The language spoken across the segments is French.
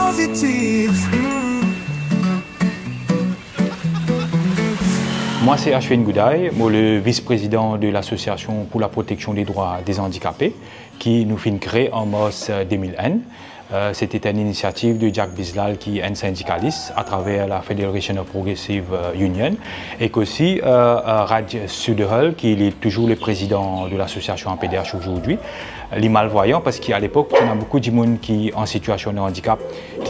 positive. Moi, c'est Ashwin Goudaï, le vice-président de l'Association pour la protection des droits des handicapés, qui nous fait créer en mars 2001. C'était une initiative de Jack Bislal, qui est un syndicaliste, à travers la Federation of Progressive Union, et qu'aussi Raj Sudhal, qui est toujours le président de l'association APDH aujourd'hui, les malvoyants, parce qu'à l'époque, il y a beaucoup de monde qui en situation de handicap,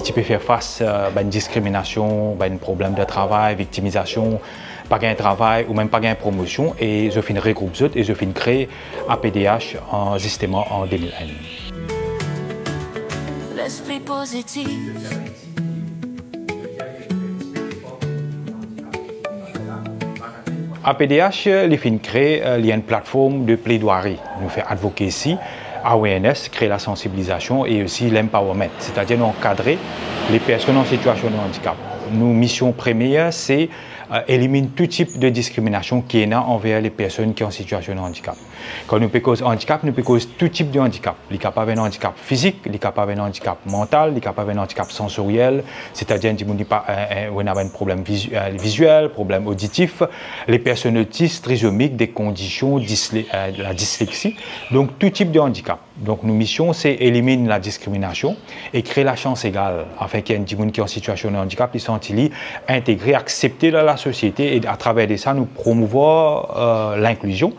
qui peut faire face à une discrimination, à un problème de travail, victimisation, pas gain de travail ou même pas gain de promotion, et je finis regrouper et je finis créer APDH justement en 2001. L'esprit positif. APDH, les fins créer, il y a une plateforme de plaidoirie. Nous fait advocacy, awareness, créer la sensibilisation et aussi l'empowerment, c'est-à-dire encadrer les personnes en situation de handicap. Nos missions premières, c'est éliminer tout type de discrimination qui est là envers les personnes qui sont en situation de handicap. Quand nous peut causer handicap, nous peut causer tout type de handicap. Il est capable d'un handicap physique, il est capable d'un handicap mental, il est capable d'un handicap sensoriel, c'est-à-dire qu'il n'y a pas un problème visuel, problème auditif, les personnes autistes, trisomiques, des conditions, la dyslexie, donc tout type de handicap. Donc nos missions, c'est éliminer la discrimination et créer la chance égale, afin qu'il y ait des gens qui sont en situation de handicap, ils sont intégrés, acceptés dans la société, et à travers de ça, nous promouvons l'inclusion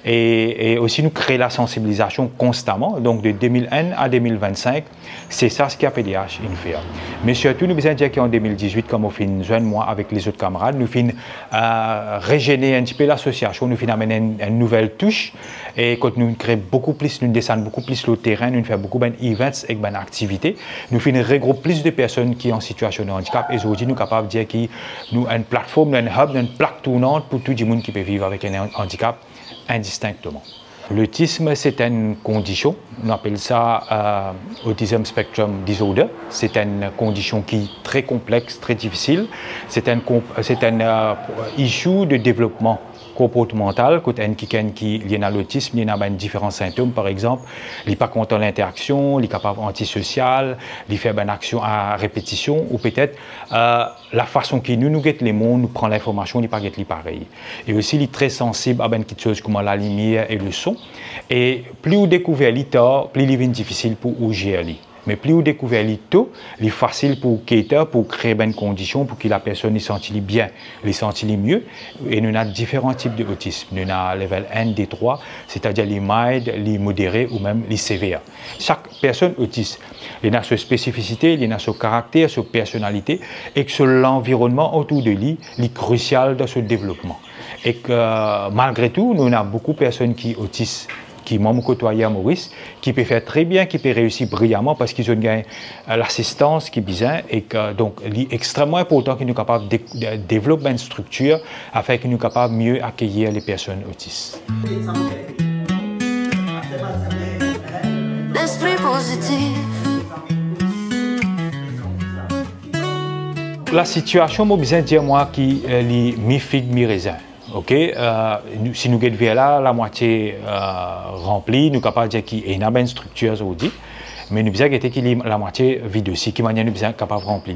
et aussi nous créer la sensibilisation constamment. Donc de 2001 à 2025, c'est ça ce qu'APDH fait. Mais surtout, nous besoin de dire qu'en 2018, comme on fait une jeune mois avec les autres camarades, nous finissons régénérer un petit peu l'association, nous finissons amener une nouvelle touche, et quand nous créons beaucoup plus, nous descendons beaucoup plus le terrain, nous faisons beaucoup d'events et d'activités, nous finissons regrouper plus de personnes qui sont en situation de handicap, et aujourd'hui nous sommes capables de dire que nous avons une plateforme, un hub, une plaque tournante pour tout le monde qui peut vivre avec un handicap indistinctement. L'autisme, c'est une condition, on appelle ça Autism Spectrum Disorder. C'est une condition qui est très complexe, très difficile. C'est un issue de développement comportemental. Quand quelqu'un qui est à l'autisme, il y a différents symptômes. Par exemple, il n'est pas content de l'interaction, il est capable antisocial, il fait une action à répétition, ou peut-être la façon qu'il nous guette les mots, nous prend l'information, il n'est pas guette pareil. Et aussi, il est très sensible à quelque chose comme la lumière et le son. Et plus vous découvrez l'état, plus il est difficile pour vous gérer. Mais plus vous découvrez l'état, il est facile pour créer des conditions pour que la personne se sente bien, se sente mieux. Et nous avons différents types d'autisme. Nous avons level 1, D3, c'est-à-dire les mild, les modérés ou même les sévères. Chaque personne autiste, il a sa spécificité, il a son caractère, sa personnalité, et que l'environnement autour de lui est crucial dans ce développement. Et que malgré tout, nous avons beaucoup de personnes qui sont autistes, qui m'ont côtoyé à Maurice, qui peut faire très bien, qui peut réussir brillamment parce qu'ils ont gagné l'assistance qui est bien, et que donc il est extrêmement important qu'ils soient capables de développer une structure afin qu'ils soient capables de mieux accueillir les personnes autistes. L'esprit positif. La situation, moi, besoin de dire moi qui est mi-figue, mi-raisin. Ok, si nous avons là la moitié remplie, nous sommes capables de dire qu'il y a une structure aujourd'hui, mais nous avons qu'il y a la moitié vide aussi, qui manière nous sommes capables de remplir.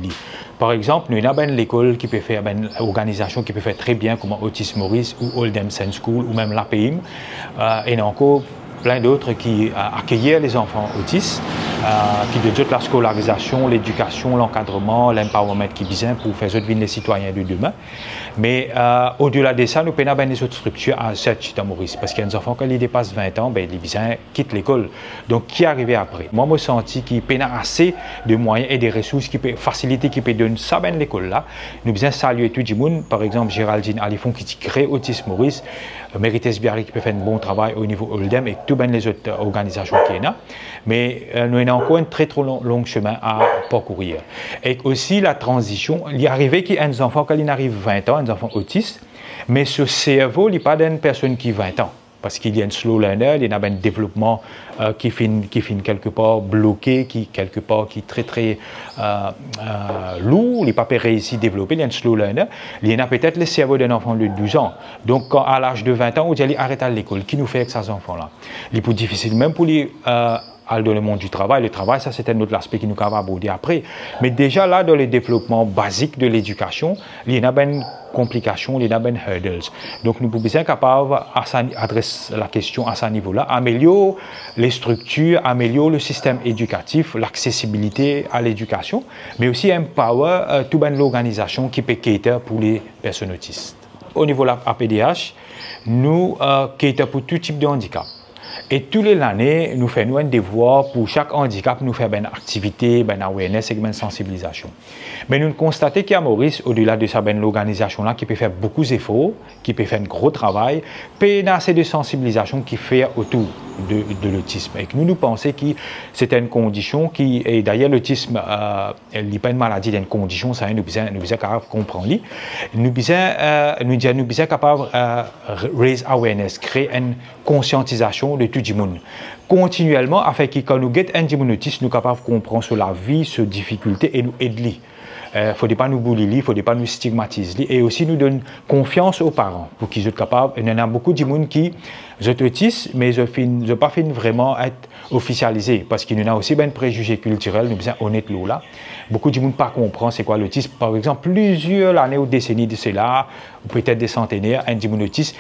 Par exemple, nous avons l'école qui peut faire, une organisation qui peut faire très bien, comme Autisme Maurice ou Oldham Sense School ou même l'APIM, et encore plein d'autres qui accueillent les enfants autistes, qui de la scolarisation, l'éducation, l'encadrement, l'empowerment qui besoin pour faire devenir les citoyens de demain. Mais au-delà de ça, nous avons des autres structures à Search dans Maurice, parce qu'il y a des enfants qui dépassent 20 ans, ils quittent l'école. Donc, qui est arrivé après? Moi, je me sens qu'il y a assez de moyens et des ressources qui peuvent faciliter, qui peuvent donner ça à l'école là. Nous avons saluer tout le monde, par exemple Géraldine Alifon qui crée Autisme Maurice, Mérites Biarri qui peut faire un bon travail au niveau Oldham et toutes les autres organisations qui sont là. Mais nous avons encore un très long chemin à parcourir. Et aussi la transition, il est arrivé qu'il y a des enfants qui arrivent 20 ans, des enfants autistes, mais ce cerveau n'est pas d'une personne qui a 20 ans. Parce qu'il y a un slow learner, il y a un développement qui finit quelque part bloqué, qui quelque part qui est très lourd, il n'est pas réussi à développer, il y a un slow learner. Il y a peut-être le cerveau d'un enfant de 12 ans. Donc quand, à l'âge de 20 ans, on dit arrête à l'école, qui nous fait avec ces enfants-là? Il est plus difficile même pour lui dans le monde du travail. Le travail, ça c'est un autre aspect qui nous va aborder après. Mais déjà là, dans le développement basique de l'éducation, il y a une complications, il y a une hurdles. Donc nous pouvons être capables d'adresser la question à ce niveau-là, améliorer les structures, améliorer le système éducatif, l'accessibilité à l'éducation, mais aussi empower toute l'organisation qui peut cater pour les personnes autistes. Au niveau de l'APDH, nous cater pour tout type de handicap. Et tous les années, nous faisons un devoir pour chaque handicap, nous faisons une activité, une awareness et une sensibilisation. Mais nous constatons qu'à Maurice, au-delà de ça, l'organisation-là qui peut faire beaucoup d'efforts, qui peut faire un gros travail, peut y avoir assez de sensibilisation qui fait autour de l'autisme. Et que nous pensons que c'est une condition qui, et d'ailleurs l'autisme n'est pas une maladie, c'est une condition, ça nous sommes capables de comprendre. Nous sommes capables de raise awareness, créer une conscientisation de tout le monde. Continuellement, afin que quand nous avons un autiste, nous sommes capables de comprendre sur la vie, sur les difficultés et nous aider. Il ne faut pas nous bullier, il ne faut pas nous stigmatiser et aussi nous donner confiance aux parents pour qu'ils soient capables. Il y en a beaucoup de gens qui sont autistes, mais ils ne pas vraiment être officialisés parce qu'il y en a aussi un préjugé culturel, nous sommes honnêtes là. Beaucoup de gens ne comprennent pas c'est quoi l'autisme. Par exemple, plusieurs années ou décennies de cela, ou peut-être des centenaires, un autiste.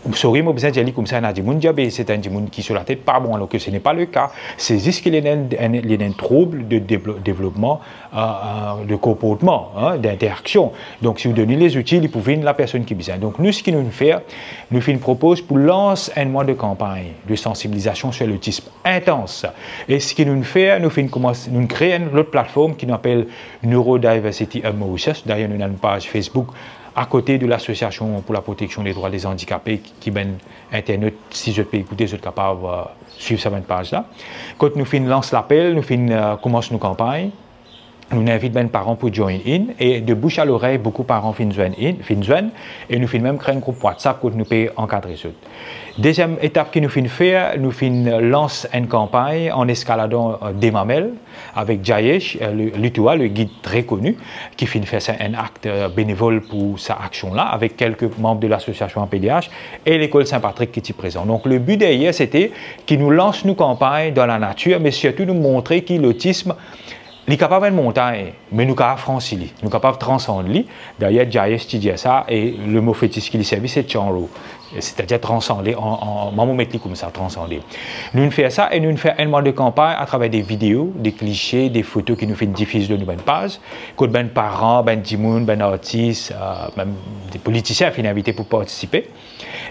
Vous saurez, moi, vous avez dit comme ça, c'est un monde qui sur la tête, pas bon, alors que ce n'est pas le cas. C'est juste qu'il y a un trouble de développement, de comportement, d'interaction. Donc, si vous donnez les outils, vous pouvez la personne qui a besoin. Donc, nous, ce qu'il nous fait, nous propose pour lancer un mois de campagne de sensibilisation sur l'autisme intense. Et ce qu'il nous fait, nous créons une autre plateforme qui nous appelle Neurodiversity Emotions. D'ailleurs, nous avons une page Facebook à côté de l'Association pour la protection des droits des handicapés qui est Internet, si je peux écouter, je suis capable de suivre cette page-là. Quand nous lançons l'appel, nous commençons nos campagnes, nous invitons les parents pour join in et de bouche à l'oreille, beaucoup de parents finissent et nous même créer un groupe WhatsApp que nous pouvons encadrer. Deuxième étape que nous faire, nous lançons une campagne en escaladant des mamelles avec Jayesh, le guide très connu, qui fait un acte bénévole pour sa action-là, avec quelques membres de l'association APDH et l'école Saint-Patrick qui est présent. Donc le but derrière, c'était qu'il nous lance nos campagnes dans la nature, mais surtout nous montrer que l'autisme est capable de montagne, mais nous sommes capables de franchir, nous sommes capables de transcender. D'ailleurs, Jayesh dit ça, et le mot fétiche qui lui servi, c'est Chanro. C'est-à-dire transcender, maman mettre comme ça, transcender. Nous faisons ça et nous faisons un mois de campagne à travers des vidéos, des clichés, des photos qui nous font diffuser de nos pages. Quand des parents, des dimoun, des artistes, même des politiciens sont invités pour participer.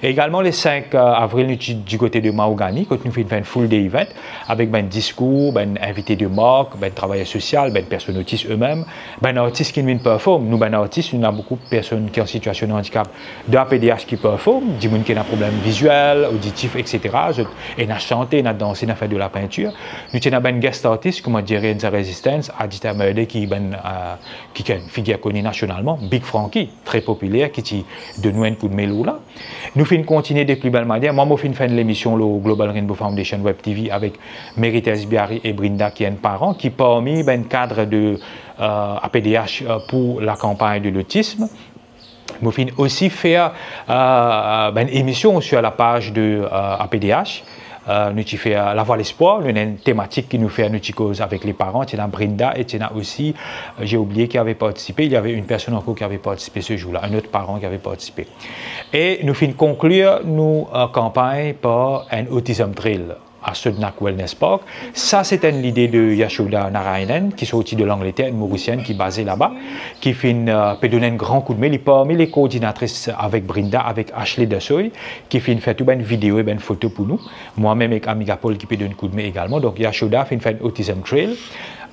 Et également, le 5 avril, du côté de Mahogany, quand nous faisons un full day event avec des discours, des invités de marque, des travailleurs sociaux, des personnes autistes eux-mêmes, des artistes qui nous performent. Nous, des artistes, nous avons beaucoup de personnes qui sont en situation de handicap de APDH qui performent, des gens qui ont un problème visuel, auditif, etc. Et nous chanté, nous dansé, nous fait de la peinture. Nous avons un guest artist, comme on dirait, une résistance, Adita Merde, qui est une figure connue nationalement, Big Frankie, très populaire, qui est de nous un coup de mélo là. Nous finissons continuer de plus belle manière. Moi, je fais l'émission le Global Rainbow Foundation Web TV avec Mérite Esbiari et Brinda, qui est un parent, qui parmi un cadre de APDH pour la campagne de l'autisme. Nous finissons aussi faire une émission sur la page de APDH. Nous fait la voie l'espoir, une thématique qui nous fait nous cause avec les parents. Il y a Brinda et il y a aussi, j'ai oublié qui avait participé, il y avait une personne encore qui avait participé ce jour-là, un autre parent qui avait participé. Et nous finissons conclure nos campagnes par un autism trail à Sudnak Wellness Park. Ça, c'était l'idée de Yashoda Narayanan, qui est sortie de l'Angleterre, une Mauricienne qui est basée là-bas, qui peut donner un grand coup de main. Parmi les coordinatrices avec Brinda, avec Ashley Dessoy, qui fait une vidéo et une photo pour nous. Moi-même avec Amiga Paul qui peut donner un coup de main également. Donc Yashoda fait une Autism Trail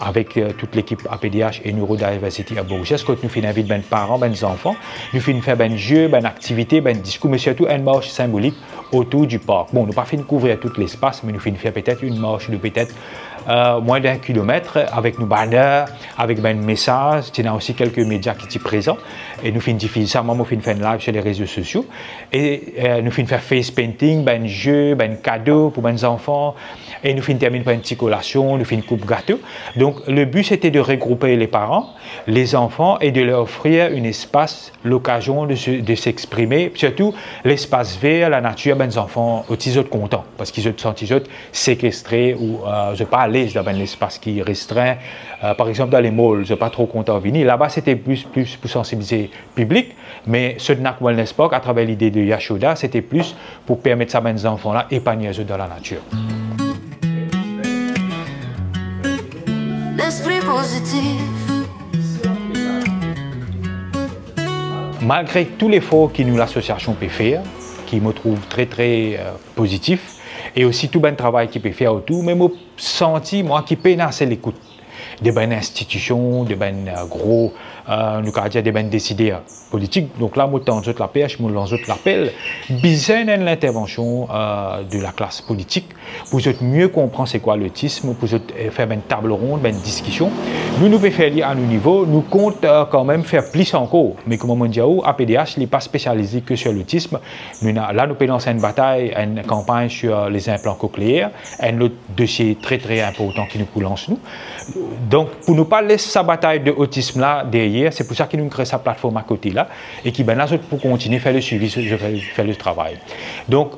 avec toute l'équipe APDH et Neurodiversity à Bourges. Quand nous faisons inviter les parents, les enfants, nous faisons faire des jeux, des activités, des discours, mais surtout une marche symbolique autour du parc. Bon, nous ne pouvons pas couvrir tout l'espace, mais nous faisons faire peut-être une marche de peut-être moins d'1 kilomètre, avec nos banners, avec un message. Il y a aussi quelques médias qui sont présents. Et nous finissons diffuser ça, moi, je fais un live sur les réseaux sociaux. Et nous finissons faire face painting, un jeu, un cadeau pour les enfants. Et nous finissons terminer par une petite collation, nous finissons coupe gâteau. Donc, le but, c'était de regrouper les parents, les enfants et de leur offrir un espace, l'occasion de s'exprimer. Surtout, l'espace vert, la nature, les enfants, ils sont contents parce qu'ils se sentent séquestrés ou je ne sont pas à l'aise dans un espace qui est restreint. Par exemple, dans les malls, je ne suis pas trop content de venir. Là-bas, c'était plus pour sensibiliser le public, mais ce NAC Wellness Park, à travers l'idée de Yashoda, c'était plus pour permettre à ces enfants-là d'épanouir dans la nature. L'esprit positif. Malgré tout l'effort que nous, l'association, peut faire, qui me trouve très positif, et aussi tout le travail qu'il peut faire autour, mais je senti, moi, qu'il peut assez l'écoute des bonnes institutions, des bonnes gros, nous allons dire des bonnes décideurs politiques. Donc là, moi, dans la pêche, moi, dans l'appel, besoin de l'intervention de la classe politique pour mieux comprendre c'est quoi l'autisme, pour faire une table ronde, une discussion. Nous pouvons faire à nos niveaux, nous comptons quand même faire plus encore. Mais comme on dit, APDH n'est pas spécialisé que sur l'autisme. Là, nous pouvons lancer une bataille, une campagne sur les implants cochléaires, un autre dossier très important qui nous lance nous. Donc, pour ne pas laisser sa bataille de autisme là derrière, c'est pour ça que nous créons sa plateforme à côté là et qui ben là pour continuer à faire le suivi, faire le travail. Donc,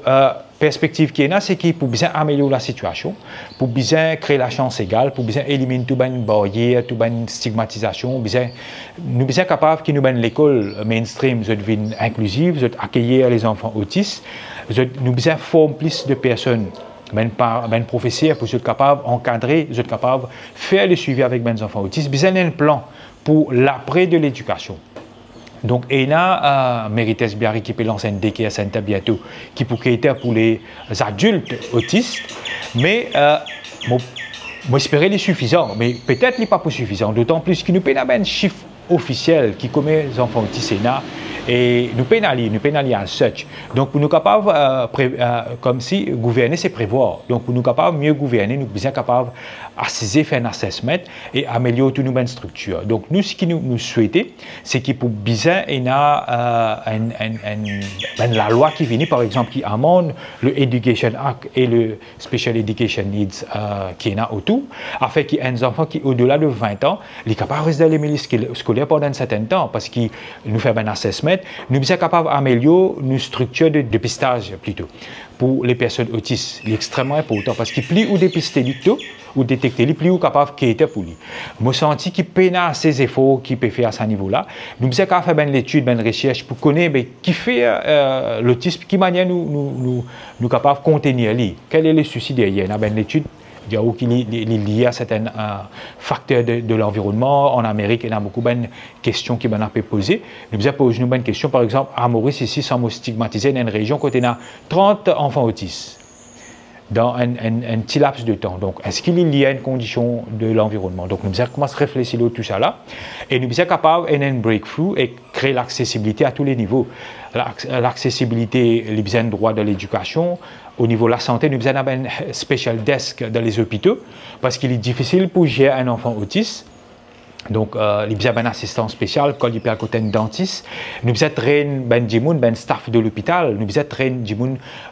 perspective qui est là, c'est qu'il pour bien améliorer la situation, pour bien créer la chance égale, pour bien éliminer toute une barrière, toute une stigmatisation, nous sommes capables que nous l'école mainstream devient inclusive, accueillir les enfants autistes, nous bien former plus de personnes. Ben professeur pour être capable d'encadrer, être capable de faire le suivi avec les enfants autistes. Besoin d'un plan pour l'après de l'éducation. Donc, il y a Mérites Biarri qui peut lancer un DKR Center bientôt, qui peut être pour les adultes autistes. Mais, j'espérais qu'il est suffisant, mais peut-être qu'il n'est pas suffisant. D'autant plus qu'il nous peut avoir un chiffre officiel qui commet les enfants autistes et nous pénalisons en search. Donc, pour nous capables, comme si gouverner, c'est prévoir. Donc, pour nous capables mieux gouverner, nous sommes capables d'assiser, faire un assessment et améliorer toute notre structure. Donc, nous, ce que nous souhaitons, c'est qu'il pour bien, il y a la loi qui vient, par exemple, qui amende le Education Act et le Special Education Needs qui est là autour, afin qu'il y ait un enfant qui, au-delà de 20 ans, est capable de rester dans les milieux scolaires pendant un certain temps, parce qu'il nous fait un assessment. Nous sommes capables d'améliorer nos structures de dépistage plutôt pour les personnes autistes. C'est extrêmement important parce qu'il plus ou dépister ou détecter, plus ou capable qui était pour lui. Je sens qu'il peine à ces efforts qu'il peut faire à ce niveau-là. Nous sommes capables de faire une étude, une recherche pour connaître qui fait l'autisme, qui manière nous capables de contenir lui. Quel est le souci derrière? Il y a une étude qui est lié à certains facteurs de l'environnement. En Amérique, il y a beaucoup de questions qui m'ont posées. Nous avons posé une bonne question. Par exemple, à Maurice, ici, sans me stigmatiser, dans une région où il y a 30 enfants autistes dans un petit laps de temps. Donc, est-ce qu'il est lié à une condition de l'environnement? Donc, nous avons commencé à réfléchir à tout ça là. Et nous sommes capables d'un breakthrough et créer l'accessibilité à tous les niveaux. L'accessibilité, les besoins de droit de l'éducation. Au niveau de la santé, nous avons un special desk dans les hôpitaux parce qu'il est difficile pour gérer un enfant autiste. Donc, il y a une assistance spéciale quand il y a un dentiste. Nous avons traîné un staff de l'hôpital. Nous avons traîné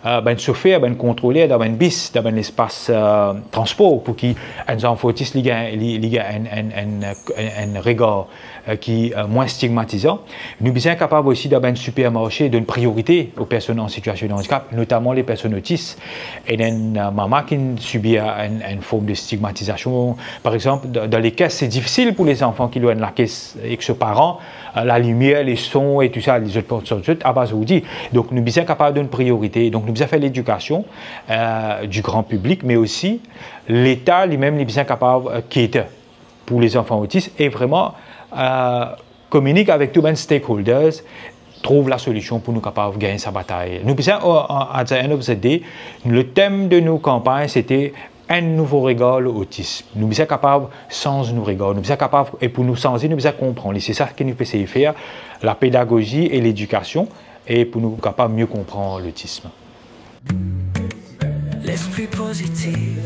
un chauffeur, un contrôleur dans un bus, dans un espace transport pour qu'un enfant autiste ait un regard qui est moins stigmatisant. Nous sommes capables aussi d'avoir un supermarché, d'une priorité aux personnes en situation de handicap, notamment les personnes autistes. Et une maman qui subit une forme de stigmatisation. Par exemple, dans les caisses, c'est difficile pour les enfants qui doivent la caisse avec ses parents, la lumière, les sons et tout ça, les autres à base de donc nous sommes capables d'une priorité. Donc nous avons fait l'éducation du grand public, mais aussi l'État lui-même nous sommes capables qui est pour les enfants autistes et vraiment communique avec tous les stakeholders, trouve la solution pour nous capables de gagner sa bataille. Nous à the end of the day, le thème de nos campagnes c'était un nouveau regard l'autisme. Nous sommes capables sans nous regard, nous sommes capables et pour nous changer, nous sommes comprendre. C'est ça que nous essayons de faire, la pédagogie et l'éducation, et pour nous capables mieux comprendre l'autisme. L'esprit positif.